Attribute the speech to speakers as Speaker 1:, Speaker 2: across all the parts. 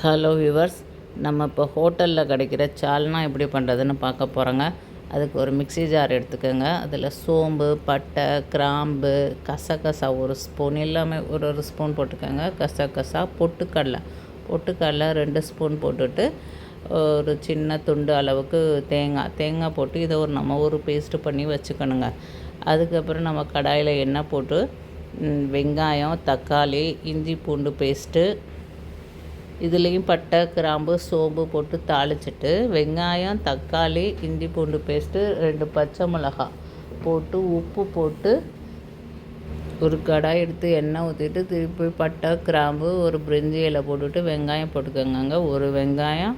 Speaker 1: Hello viewers, நம்ம இப்போ ஹோட்டலில் கிடைக்கிற சால்னா எப்படி பண்ணுறதுன்னு பார்க்க போகிறோங்க. அதுக்கு ஒரு மிக்ஸி ஜார் எடுத்துக்கோங்க. அதில் சோம்பு, பட்டை, கிராம்பு, கசகசா ஒரு ஸ்பூன், எல்லாமே ஒரு ஒரு ஸ்பூன் போட்டுக்கோங்க. கசகசா, பொட்டுக்கடலை 2 ஸ்பூன் போட்டுட்டு, ஒரு சின்ன துண்டு அளவுக்கு தேங்காய் போட்டு இதை நம்ம ஒரு பேஸ்ட்டு பண்ணி வச்சுக்கணுங்க. அதுக்கப்புறம் நம்ம கடாயில் எண்ணெய் போட்டு வெங்காயம், தக்காளி, இஞ்சி பூண்டு பேஸ்ட்டு, இதுலேயும் பட்டை, கிராம்பு, சோம்பு போட்டு தாளிச்சிட்டு, வெங்காயம், தக்காளி, இஞ்சி பூண்டு பேஸ்ட்டு, 2 பச்சை மிளகாய் போட்டு, உப்பு போட்டு, ஒரு கடாய் எடுத்து எண்ணெய் ஊற்றிட்டு, திருப்பி பட்டை, கிராம்பு, ஒரு பிரிஞ்சி இலை போட்டுட்டு வெங்காயம் போட்டுக்கோங்க. ஒரு வெங்காயம்,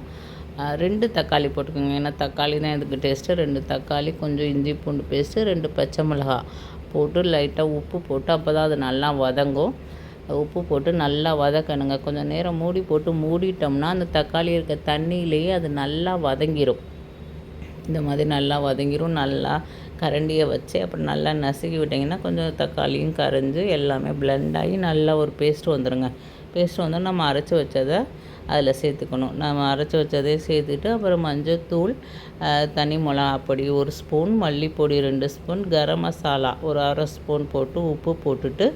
Speaker 1: 2 தக்காளி போட்டுக்கோங்க. ஏன்னா தக்காளி தான் இதுக்கு டேஸ்ட்டு. 2 தக்காளி, கொஞ்சம் இஞ்சி பூண்டு பேஸ்ட்டு, 2 பச்சை மிளகாய் போட்டு லைட்டாக உப்பு போட்டு, அப்போ தான் அது நல்லா வதங்கும். உப்பு போட்டு நல்லா வதக்கணுங்க. கொஞ்சம் நேரம் மூடி போட்டு மூடிட்டோம்னா அந்த தக்காளி இருக்க தண்ணியிலேயே அது நல்லா வதங்கிடும். இந்த மாதிரி நல்லா வதங்கிடும். நல்லா கரண்டியை வச்சு அப்புறம் நல்லா நசுக்கி விட்டிங்கன்னா கொஞ்சம் தக்காளியும் கரைஞ்சி எல்லாமே பிளெண்ட் ஆகி நல்லா ஒரு பேஸ்ட் வந்துடுங்க. பேஸ்ட் வந்து நம்ம அரைச்சி வச்சதை அதில் சேர்த்துக்கணும். நம்ம அரைச்சி வச்சதே சேர்த்துட்டு, அப்புறம் மஞ்சள்தூள், தனி மிளகாப்பொடி 1 ஸ்பூன், மல்லிப்பொடி 2 ஸ்பூன், கரம் மசாலா ஒரு அரை ஸ்பூன் போட்டு, உப்பு போட்டுட்டு,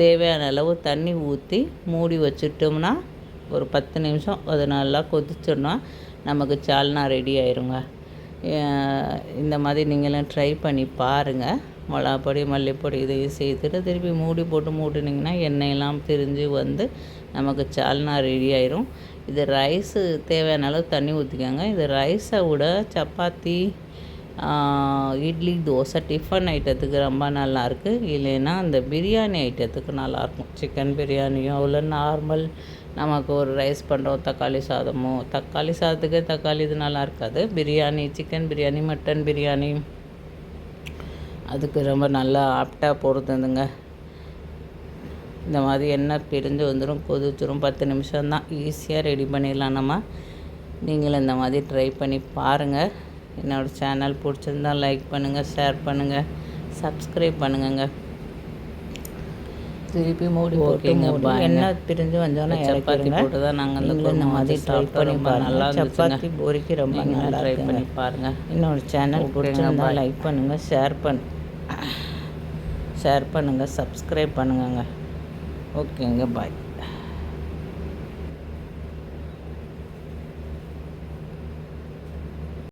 Speaker 1: தேவையான அளவு தண்ணி ஊற்றி மூடி வச்சுட்டோம்னா ஒரு 10 நிமிஷம் அது நல்லா கொதிச்சோன்னா நமக்கு சால்னா ரெடி ஆயிருங்க. இந்த மாதிரி நீங்களும் ட்ரை பண்ணி பாருங்கள். மிளகாப்பொடி, மல்லிப்பொடி இதையும் சேர்த்துட்டு திருப்பி மூடி போட்டு மூடினிங்கன்னா எண்ணெயெல்லாம் திரிஞ்சு வந்து நமக்கு சால்னா ரெடி ஆயிரும். இது ரைஸு தேவையான அளவு தண்ணி ஊற்றிக்கோங்க. இது ரைஸை விட சப்பாத்தி, இட்லி, தோசை, டிஃபன் ஐட்டத்துக்கு ரொம்ப நல்லாயிருக்கு. இல்லைன்னா அந்த பிரியாணி ஐட்டத்துக்கு நல்லாயிருக்கும். சிக்கன் பிரியாணியோ இல்லை நார்மல் நமக்கு ஒரு ரைஸ் பண்ணுறோம், தக்காளி சாதத்துக்கு தக்காளி இது நல்லா இருக்காது. பிரியாணி, சிக்கன் பிரியாணி, மட்டன் பிரியாணி அதுக்கு ரொம்ப நல்லா ஆப்டாக பொறுத்துதுங்க. இந்த மாதிரி எண்ணெய் பிரிஞ்சு வந்துடும், கொதிச்சிடும். 10 நிமிஷம்தான், ஈஸியாக ரெடி பண்ணிடலாம் நம்ம. நீங்களும் இந்த மாதிரி ட்ரை பண்ணி பாருங்கள். என்னோடய சேனல் பிடிச்சிருந்தால் லைக் பண்ணுங்கள், ஷேர் பண்ணுங்கள், சப்ஸ்கிரைப் பண்ணுங்க. திருப்பி மூடி போட்டுங்க. எண்ணெய் பிரிஞ்சு வந்தோன்னா சப்பாத்தி போட்டு தான் நாங்கள் இந்த மாதிரி ட்ரை பண்ணி நல்லா சப்பாத்தி பூரிக்கு ரொம்ப நல்லா ட்ரை பண்ணி பாருங்கள். என்னோடய சேனல் பிடிச்சிருந்தால் லைக் பண்ணுங்கள், ஷேர் பண்ணுங்கள், சப்ஸ்கிரைப் பண்ணுங்க. ஓகேங்க, பாய்.